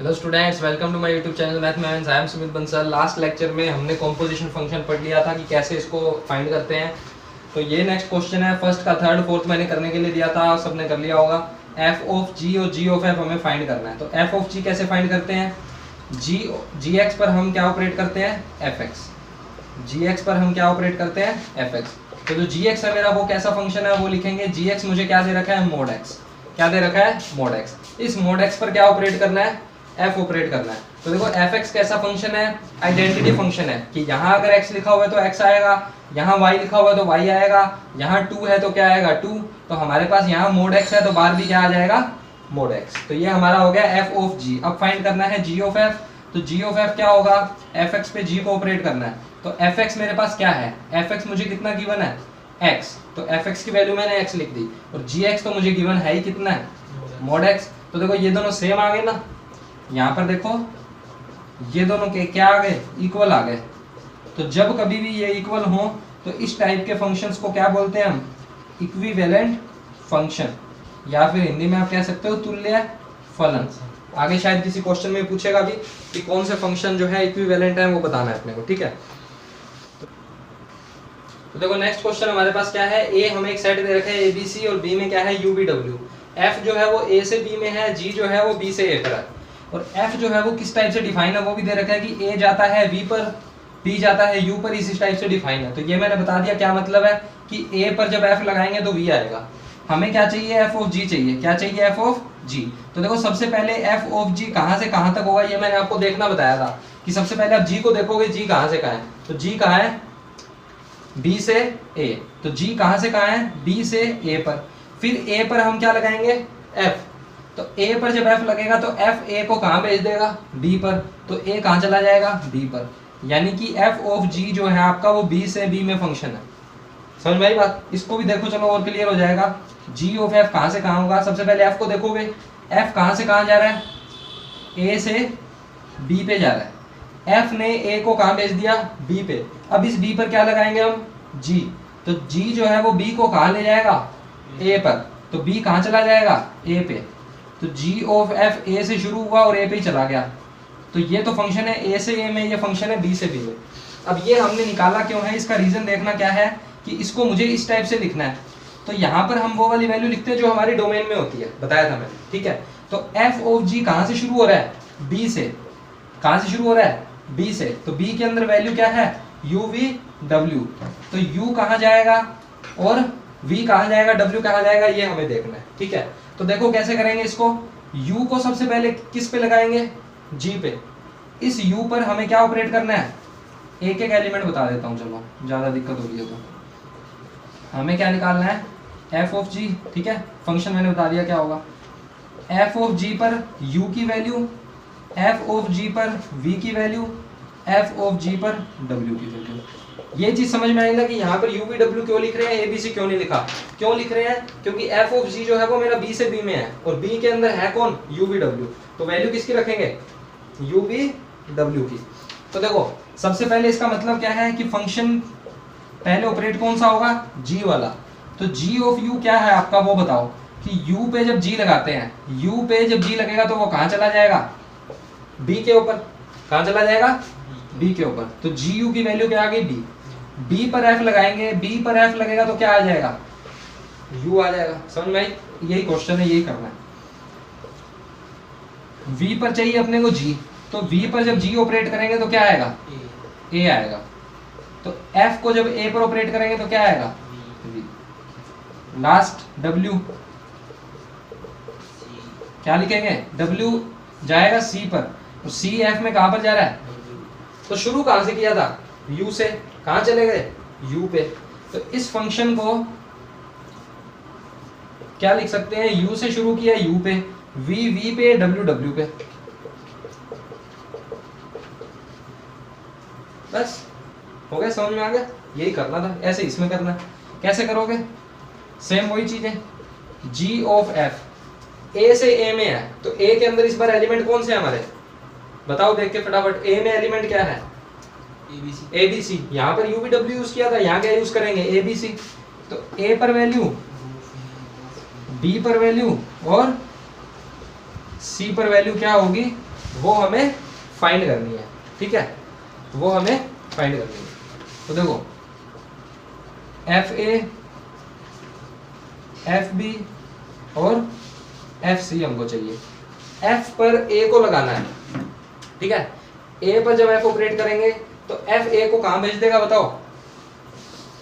Hello students, welcome to my YouTube channel math में I am Sumit Bansal. Last lecture में हमने composition function पढ़ लिया था कि कैसे इसको फाइंड करते हैं। तो ये नेक्स्ट क्वेश्चन है, फर्स्ट का थर्ड फोर्थ मैंने करने के लिए दिया था, सबने कर लिया होगा। एफ ऑफ जी और जी ऑफ एफ हमें फाइंड करना है। तो एफ ऑफ जी कैसे फाइंड करते हैं? जी एक्स पर हम क्या ऑपरेट करते हैं? F x. जी एक्स पर हम क्या ऑपरेट करते हैं? F x. तो जो जी एक्स है मेरा वो कैसा फंक्शन है वो लिखेंगे। जी एक्स मुझे क्या दे रखा है? Mode x. क्या दे रखा है? Mode x. इस मोड एक्स पर क्या ऑपरेट करना है? एफ ऑपरेट करना है। तो देखो एफ एक्स कैसा फंक्शन है? आइडेंटिटी फंक्शन है कि यहाँ अगर एक्स लिखा हुआ है तो एक्स आएगा, यहाँ वाई लिखा हुआ है तो वाई आएगा, यहाँ टू है तो क्या आएगा? टू। तो हमारे पास यहाँ मोड एक्स है तो बाहर भी क्या आ जाएगा? Mode x. तो ये हमारा हो गया एफ ऑफ जी। अब फाइंड करना है जी ऑफ एफ। तो जी ऑफ एफ क्या होगा? एफ एक्स पे जी को ऑपरेट करना है। तो एफ एक्स मेरे पास क्या है? एफ एक्स मुझे कितना गिवन है? एक्स। तो एफ एक्स की वैल्यू मैंने एक्स लिख दी और जी एक्स तो मुझे गिवन है ही कितना है? Mode x. तो देखो ये दोनों सेम आ गए ना, यहाँ पर देखो ये दोनों के क्या आ गए? इक्वल आ गए। तो जब कभी भी ये इक्वल हो तो इस टाइप के फंक्शंस को क्या बोलते हैं हम? इक्विवेलेंट फंक्शन, या फिर हिंदी में आप कह सकते हो तुल्य फलन। आगे शायद किसी क्वेश्चन में पूछेगा भी कि कौन से फंक्शन जो है इक्विवेलेंट है, वो बताना है अपने को, ठीक है। तो देखो नेक्स्ट क्वेश्चन हमारे पास क्या है? ए हमें एक सेट दे रखा है एबीसी और बी में क्या है? यूवीडब्ल्यू। एफ जो है वो ए से बी में है, जी जो है वो बी से ए पर है। और एफ जो है वो किस टाइप से डिफाइन है वो भी दे रखा है कि ए जाता है वी पर, बी जाता है यू पर, इस टाइप से डिफाइन है। तो ये मैंने बता दिया क्या मतलब है कि ए पर जब एफ लगाएंगे तो वी आएगा। हमें क्या चाहिए? एफ ऑफ जी चाहिए। क्या चाहिए? एफ ऑफ जी। तो देखो सबसे पहले एफ ऑफ जी कहाँ से कहाँ तक होगा ये मैंने आपको देखना बताया था कि सबसे पहले आप जी को देखोगे, जी कहाँ से कहाँ है? तो जी कहाँ है? बी से ए। तो जी कहाँ से कहाँ है? बी से ए पर। फिर ए पर हम क्या लगाएंगे? एफ। तो ए पर जब एफ लगेगा तो एफ ए को कहाँ भेज देगा? बी पर। तो ए कहाँ चला जाएगा? बी पर। यानी कि एफ ऑफ जी जो है आपका वो बी से बी में फंक्शन है। समझ में आई बात? इसको भी देखो, चलो और क्लियर हो जाएगा। जी ऑफ एफ कहाँ से कहाँ होगा? सबसे पहले एफ को देखोगे, एफ कहाँ से कहाँ जा रहा है? ए से बी पे जा रहा है। एफ ने ए को कहाँ भेज दिया? बी पे। अब इस बी पर क्या लगाएंगे हम? जी। तो जी जो है वो बी को कहाँ ले जाएगा? ए पर। तो बी कहाँ चला जाएगा? ए पे। तो जी ऑफ एफ ए से शुरू हुआ और ए पे ही चला गया। तो ये तो फंक्शन है ए से ए में, ये फंक्शन है बी से बी में। अब ये हमने निकाला क्यों है? इसका रीजन देखना क्या है कि इसको मुझे इस टाइप से लिखना है। तो यहाँ पर हम वो वाली वैल्यू लिखते हैं जो हमारी डोमेन में होती है, बताया था मैंने, ठीक है। तो एफ ऑफ जी कहाँ से शुरू हो रहा है? बी से। कहाँ से शुरू हो रहा है? बी से। तो बी के अंदर वैल्यू क्या है? You V W. तो यू कहाँ जाएगा और v कहाँ जाएगा, w कहाँ जाएगा, ये हमें देखना है, ठीक है। तो देखो कैसे करेंगे इसको। u को सबसे पहले किस पे लगाएंगे? g पे। इस u पर हमें क्या ऑपरेट करना है? एक एक एलिमेंट बता देता हूँ, चलो ज़्यादा दिक्कत हो रही है तो। हमें क्या निकालना है? f ऑफ g, ठीक है। फंक्शन मैंने बता दिया क्या होगा। f ऑफ g पर u की वैल्यू, f ऑफ g पर v की वैल्यू, f ऑफ g पर w की वैल्यू। ये चीज समझ में आएगा कि यहाँ पर यू वी डब्ल्यू क्यों लिख रहे हैं, एबीसी क्यों नहीं लिखा? क्यों लिख रहे हैं? क्योंकि एफ ऑफ जी जो है वो मेरा बी से बी में है और बी के अंदर है कौन? You V W. तो वैल्यू किसकी रखेंगे? यू वी डब्ल्यू की। तो देखो सबसे पहले इसका मतलब क्या है कि फंक्शन पहले ऑपरेट कौन सा होगा? जी वाला। तो जी ऑफ यू क्या है आपका वो बताओ कि यू पे जब जी लगाते हैं, यू पे जब जी लगेगा तो वो कहाँ चला जाएगा? बी के ऊपर। कहाँ चला जाएगा? बी के ऊपर। तो जी यू की वैल्यू क्या आ गई? बी। बी पर एफ लगाएंगे, बी पर एफ लगेगा तो क्या आ जाएगा? यू आ जाएगा। समझ में आई? यही क्वेश्चन है, यही करना है। वी पर चाहिए अपने को जी, तो वी पर जब जी ऑपरेट करेंगे तो क्या आएगा? ए आएगा। तो एफ को जब ए पर ऑपरेट करेंगे तो क्या आएगा? वी। लास्ट डब्ल्यू क्या लिखेंगे? डब्ल्यू जाएगा सी पर, और सी एफ में कहां पर जा रहा है? तो शुरू कहां से किया था? यू से। कहां चले गए? यू पे। तो इस फंक्शन को क्या लिख सकते हैं? यू से शुरू किया यू पे, वी वी पे, डब्ल्यू डब्ल्यू पे। बस हो गया, समझ में आ गया? यही करना था, ऐसे इसमें करना है। कैसे करोगे? सेम वही चीज है। जी ऑफ एफ ए से ए में है, तो ए के अंदर इस बार एलिमेंट कौन से है हमारे? बताओ देख के फटाफट। ए में एलिमेंट क्या है? एबीसी। यहाँ पर यूवीडब्ल्यू यूज किया था, यहाँ क्या यूज करेंगे? एबीसी। तो ए पर वैल्यू, बी पर वैल्यू और सी पर वैल्यू क्या होगी? वो हमें फाइंड करनी है, ठीक है, वो हमें फाइंड करनी है। तो देखो एफ ए, एफ बी और एफ सी हमको चाहिए। एफ पर ए को लगाना है, ठीक है, ए पर जब एफ ऑपरेट करेंगे तो एफ ए को कहां भेज देगा बताओ,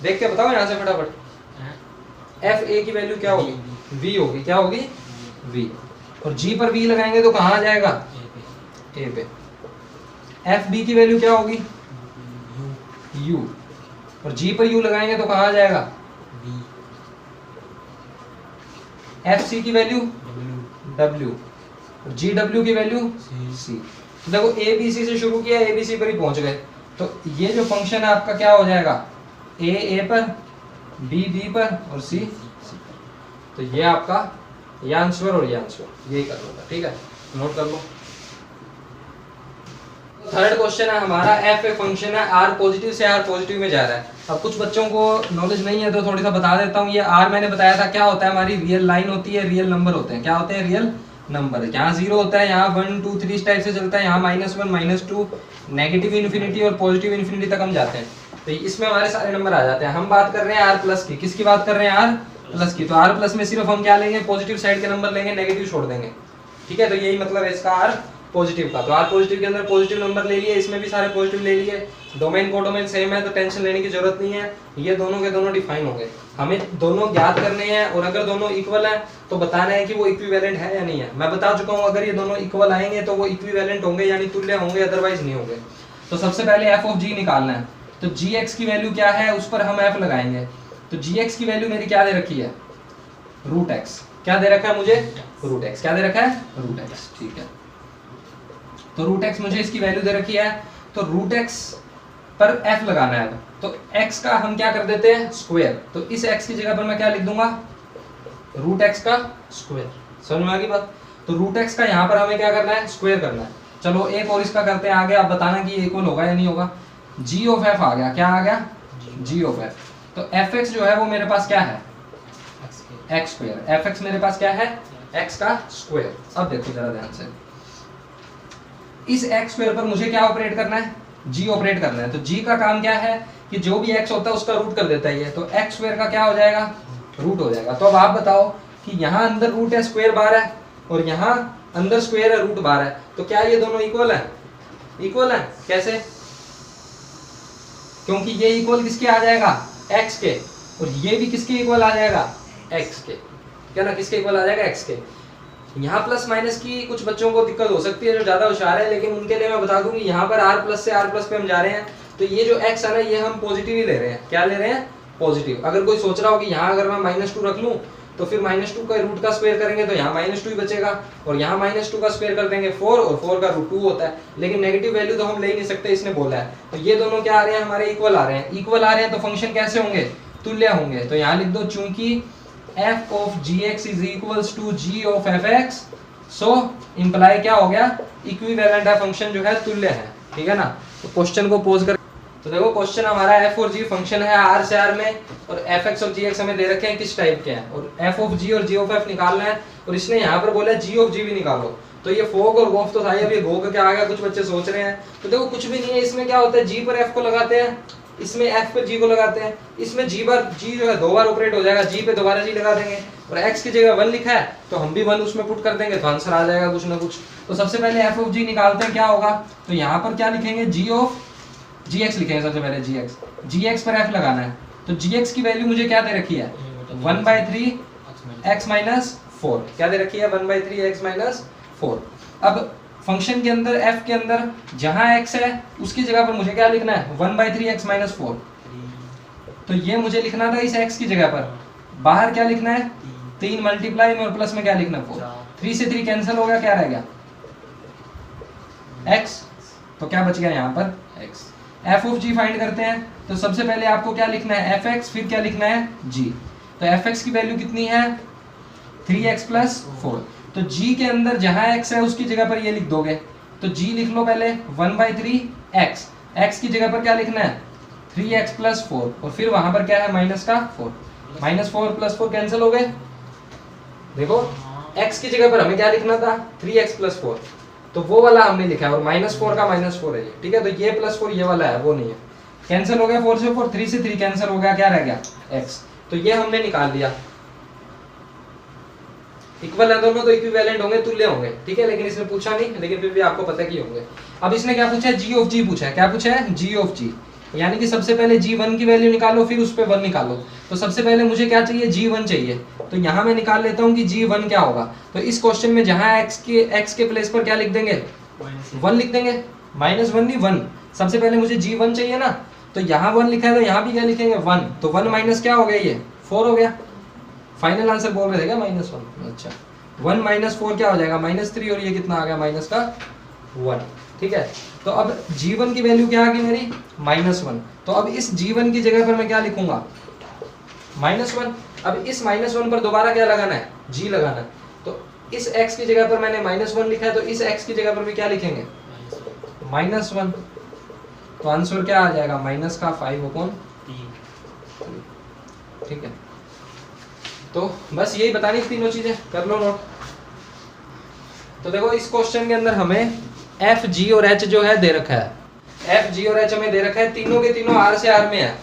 देख के बताओ यहां से फटाफट। एफ ए की वैल्यू क्या होगी, वी होगी, क्या होगी, वी। और जी पर वी लगाएंगे तो कहां आ जाएगा, ए पे। एफ बी की वैल्यू क्या होगी, यू। और जी पर यू लगाएंगे तो कहां आ जाएगा, एफ सी की वैल्यू डब्ल्यू। और जी डब्ल्यू की वैल्यू सी। तो देखो ए बी सी से शुरू किया, ए बी सी पर ही पहुंच गए। तो ये जो फंक्शन है आपका क्या हो जाएगा, ए पर, बी बी पर और सी सी पर। तो ये आपका ये आंसर और ये आंसर, यही करना था, ठीक है, नोट कर लो। थर्ड क्वेश्चन है हमारा, एफ ए फंक्शन है, आर पॉजिटिव से आर पॉजिटिव में जा रहा है। अब कुछ बच्चों को नॉलेज नहीं है तो थोड़ी सा बता देता हूँ। ये आर मैंने बताया था क्या होता है, हमारी रियल लाइन होती है, रियल नंबर होते हैं। क्या होते हैं, रियल नंबर। यहाँ 0 होता है, यहाँ 1 2 3 इस टाइप से चलता है, यहाँ -1 -2 नेगेटिव इन्फिनिटी और पॉजिटिव इन्फिनिटी तक हम जाते हैं। तो इसमें हमारे सारे नंबर आ जाते हैं। हम बात कर रहे हैं आर प्लस की, किसकी बात कर रहे हैं, आर प्लस की। तो आर प्लस में सिर्फ हम क्या लेंगे, पॉजिटिव साइड के नंबर लेंगे, नेगेटिव छोड़ देंगे, ठीक है। तो यही मतलब है इसका आर पॉजिटिव का। तो आर पॉजिटिव के अंदर पॉजिटिव नंबर ले लिए, इसमें भी सारे पॉजिटिव ले लिए। डोमेन को डोमेन सेम है तो टेंशन लेने की जरूरत नहीं है, ये दोनों के दोनों डिफाइन हो गए। हमें दोनों ज्ञात करने हैं और अगर दोनों इक्वल है तो बताना है कि वो इक्विवेलेंट है या नहीं है। मैं बता चुका हूँ, अगर ये दोनों इक्वल आएंगे तो वो इक्विवेलेंट होंगे यानी तुल्य होंगे, अदरवाइज नहीं होंगे। तो सबसे पहले एफ ऑफ जी निकालना है। तो जी एक्स की वैल्यू क्या है, उस पर हम एफ लगाएंगे। तो जी एक्स की वैल्यू मेरी क्या दे रखी है, रूट एक्स। क्या दे रखा है मुझे, रूट एक्स। क्या दे रखा है, रूट एक्स, ठीक है। तो रूट एक्स मुझे इसकी वैल्यू दे रखी है, तो रूट एक्स पर एफ लगाना है। तो एक्स का हम क्या कर देते हैं, स्क्वायर। तो इस एक्स की जगह पर मैं क्या लिख दूंगा, रूट एक्स का स्क्वायर। समझ में आ गई बात। तो रूट एक्स का यहाँ पर हमें क्या करना है, स्क्वायर करना है। चलो एक और इसका करते हैं आगे, आप बताना कि ये इक्वल होगा या नहीं होगा। जी ऑफ एफ आ गया, क्या आ गया, जी ऑफ एफ। तो एफ एक्स जो है वो मेरे पास क्या है, एक्स स्क्वायर। एफ एक्स मेरे पास क्या है, एक्स का स्क्वायर। अब देखो जरा ध्यान से, इस एक्स स्क्वायर पर मुझे क्या ऑपरेट करना है, जी ऑपरेट करना है। तो जी का काम क्या है कि जो भी एक्स होता है उसका रूट कर देता है ये। तो एक्स स्क्वायर का क्या हो जाएगा, रूट हो जाएगा। तो अब आप बताओ कि यहाँ अंदर रूट है, स्क्वायर बार है, और यहाँ अंदर स्क्वायर है, रूट बार है। तो क्या ये दोनों इक्वल है, इक्वल है। कैसे, क्योंकि ये इक्वल किसके आ जाएगा, एक्स के, और ये भी किसके इक्वल आ जाएगा, एक्स के। क्या ना, किसके इक्वल आ जाएगा, एक्स के। यहाँ प्लस माइनस की कुछ बच्चों को दिक्कत हो सकती है जो ज्यादा होशियार है, लेकिन उनके लिए मैं बता दूं कि यहाँ पर आर प्लस से आर प्लस पे हम जा रहे हैं। तो ये जो एक्स है ना, ये हम पॉजिटिव ही ले रहे हैं। क्या ले रहे हैं, पॉजिटिव। अगर कोई सोच रहा हो कि यहाँ अगर मैं -2 रख लूँ तो फिर -2 का रूट का स्क्वायर करेंगे तो यहाँ -2 ही बचेगा, और यहाँ -2 का स्क्वायर कर देंगे 4, और 4 का रूट 2 होता है। लेकिन नेगेटिव वैल्यू तो हम ले ही नहीं सकते, इसने बोला है। तो ये दोनों क्या आ रहे हैं, हमारे इक्वल आ रहे हैं। इक्वल आ रहे हैं तो फंक्शन कैसे होंगे, तुल्य होंगे। तो यहाँ लिख दो, चूंकि f of gx is equals to g of fx, so imply क्या हो गया, इक्विवेलेंट है, फंक्शन जो है तुल्य है, ठीक है ना। तो क्वेश्चन को पोज कर, तो देखो क्वेश्चन हमारा एफ और जी फंक्शन है आर से आर में, और एफ एक्स और जी एक्स हमें दे रखे हैं किस टाइप के हैं, और एफ ऑफ जी और जी ऑफ एफ निकालना है। और इसने यहाँ पर बोला जी ऑफ जी भी निकालो। तो ये फोग और गोफ तो था, अब ये गोग क्या आ गया, कुछ बच्चे सोच रहे हैं। तो देखो कुछ भी नहीं है, इसमें क्या होता है, जी पर एफ को लगाते हैं, इसमें एफ पे जी को लगाते हैं। इसमें जी बार जी जो है 2 बार ऑपरेट हो जाएगा, जी पे दोबारा जी लगा देंगे, और एक्स की जगह 1 लिखा है तो हम भी 1 उसमें पुट कर देंगे, तो आंसर आ जाएगा कुछ ना कुछ। तो सबसे पहले एफ ऑफ जी निकालते हैं, क्या होगा। तो यहाँ पर क्या लिखेंगे, जी ऑफ जी एक्स लिखेंगे सबसे पहले, जी एक्स पर एफ लगाना है। तो जी एक्स की वैल्यू मुझे क्या दे रखी है, 1/3 x माइनस 4। क्या दे रखी है, 1/3 x माइनस 4। अब फंक्शन के अंदर f के अंदर जहां x है उसकी जगह पर मुझे क्या लिखना है, 1/3 x माइनस 4। तो ये मुझे लिखना था इस x की जगह पर, बाहर क्या लिखना है, 3 मल्टीप्लाई में और प्लस में क्या लिखना है, 4। 3 से 3 कैंसिल हो गया, क्या रह गया, x। तो क्या बच गया यहाँ पर, x। f of g find करते हैं। तो सबसे पहले आपको क्या लिखना है, fx, फिर क्या लिखना है, g। तो fx की वैल्यू कितनी है, 3x प्लस 4। तो g के अंदर जहां x है उसकी जगह पर ये लिख दोगे। तो g लिख लो पहले 1/3 x, x की जगह पर क्या लिखना है, 3x प्लस 4, और फिर वहां पर क्या है, माइनस का 4। -4 प्लस 4 कैंसिल हो गए। देखो x की जगह पर हमें क्या लिखना था, 3x प्लस 4, तो वो वाला हमने लिखा है, और -4 का -4 है ये, ठीक है। तो ये +4 ये वाला है, वो नहीं है। कैंसिल हो गया 4 से 4, 3 से 3 कैंसिल हो गया, क्या रह गया x। तो ये हमने निकाल लिया। इक्वल है दोनों तो इक्विवेलेंट होंगे, तुल्य होंगे, ठीक है। लेकिन इसने पूछा नहीं, लेकिन फिर भी आपको पता कि होंगे। अब इसने क्या पूछा है, g ऑफ g पूछा है। क्या पूछा है, g ऑफ g, यानी कि सबसे पहले g1 की वैल्यू निकालो, फिर उस पे 1 निकालो। तो सबसे पहले मुझे क्या चाहिए, g1 चाहिए। तो यहाँ मैं निकाल लेता हूँ कि g1 क्या होगा। तो इस क्वेश्चन में जहाँ x के प्लेस पर क्या लिख देंगे, 1 लिख देंगे। -1 नहीं 1, सबसे पहले मुझे g1 चाहिए ना, तो यहाँ 1 लिखा है, तो यहाँ भी क्या लिखेंगे 1। तो 1 माइनस क्या हो गया, ये 4 हो गया। फाइनल आंसर बोल रहे थे क्या, -1। अच्छा, 1 - 4 क्या हो जाएगा, -3, और ये कितना आ गया, -1, ठीक है। तो अब g1 की वैल्यू क्या आ गई मेरी, -1। तो अब इस g1 की जगह पर मैं क्या लिखूंगा, -1। अब इस -1 पर दोबारा क्या लगाना है, g लगाना है। तो इस x की जगह पर मैंने -1 लिखा है, तो इस x की जगह पर भी क्या लिखेंगे, -1। तो आंसर क्या आ जाएगा, माइनस का 5/3, ठीक है। तो बस यही बतानी तीनों चीजें, कर लो नोट। तो देखो इस क्वेश्चन के अंदर हमें f, g और h जो है दे रखा है। f, g और h हमें दे रखा है, तीनों के तीनों r से r में है।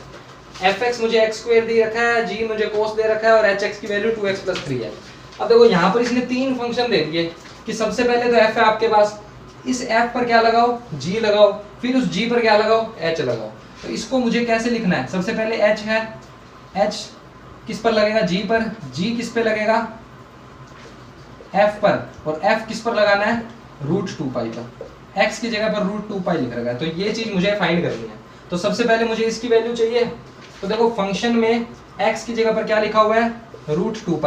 fx मुझे x² दे रखा है, g मुझे cos दे रखा है, और hx की वैल्यू 2x + 3 है। अब देखो यहाँ पर इसने 3 फंक्शन दे दिए कि सबसे पहले तो f है आपके पास, इस f पर क्या लगाओ, g लगाओ, फिर उस g पर क्या लगाओ, h लगाओ। तो इसको मुझे कैसे लिखना है, सबसे पहले h है, h किस पर लगेगा, g पर, g किस पे लगेगा, f पर, और f किस पर लगाना है, √2π पर। x की जगह पर √2π लिख रखा है। तो ये चीज मुझे फाइंड करनी है। तो सबसे पहले मुझे इसकी वैल्यू चाहिए। तो देखो फंक्शन में x की जगह पर क्या लिखा हुआ है, √2π,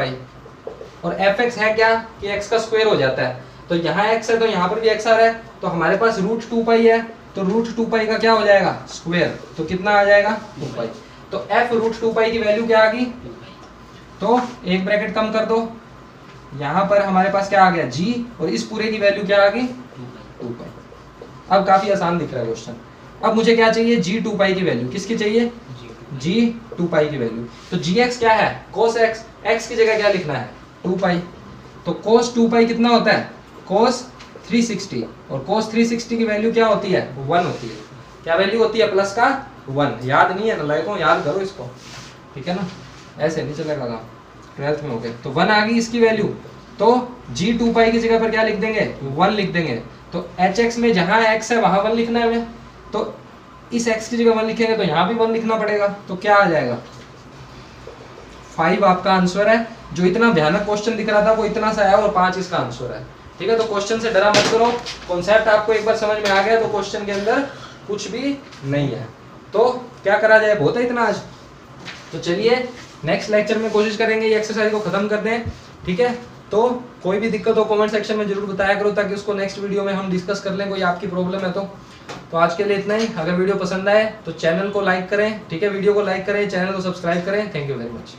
और fx है क्या कि x का स्क्वायर हो जाता है। तो यहाँ x है, तो यहाँ पर भी x आ रहा है, तो हमारे पास √2π है, तो √2π का क्या हो जाएगा, स्क्वायर। तो कितना आ जाएगा, 2π। तो f √2π की वैल्यू क्या आ गई, तो एक ब्रैकेट कम कर दो, यहाँ पर हमारे पास क्या आ गया, g, और इस पूरे की वैल्यू क्या आ गई, 2π। अब काफी आसान दिख रहा है क्वेश्चन। अब मुझे क्या चाहिए, g 2π की वैल्यू, किसकी चाहिए, g 2π की वैल्यू। तो gx क्या है, cos x, x की जगह क्या लिखना है, 2π। तो cos 2π कितना होता है, cos 360, और cos 360 की वैल्यू क्या होती है, 1 होती है। क्या वैल्यू होती है, प्लस का 1। याद नहीं है ना, लाइकों याद करो इसको, ठीक है ना, ऐसे नहीं चलेगा काम। 12th में हो गया, तो 1 आ गई इसकी वैल्यू। तो g 2π की जगह पर क्या लिख देंगे, 1 लिख देंगे। तो hx में जहाँ x है वहाँ 1 लिखना है हमें, तो इस x की जगह 1 लिखेंगे, तो यहाँ भी 1 लिखना पड़ेगा। तो क्या आ जाएगा, 5 आपका आंसर है। जो इतना भयानक क्वेश्चन दिख रहा था वो इतना सा है, और 5 इसका आंसर है, ठीक है। तो क्वेश्चन से डरा मत करो, कॉन्सेप्ट आपको एक बार समझ में आ गया तो क्वेश्चन के अंदर कुछ भी नहीं है। तो क्या करा जाए, बहुत है इतना आज। तो चलिए नेक्स्ट लेक्चर में कोशिश करेंगे ये एक्सरसाइज को खत्म कर दें, ठीक है। तो कोई भी दिक्कत हो कमेंट सेक्शन में जरूर बताया करो, ताकि उसको नेक्स्ट वीडियो में हम डिस्कस कर लें, कोई आपकी प्रॉब्लम है तो आज के लिए इतना ही। अगर वीडियो पसंद आए तो चैनल को लाइक करें, ठीक है, वीडियो को लाइक करें, चैनल को सब्सक्राइब करें। Thank you very much.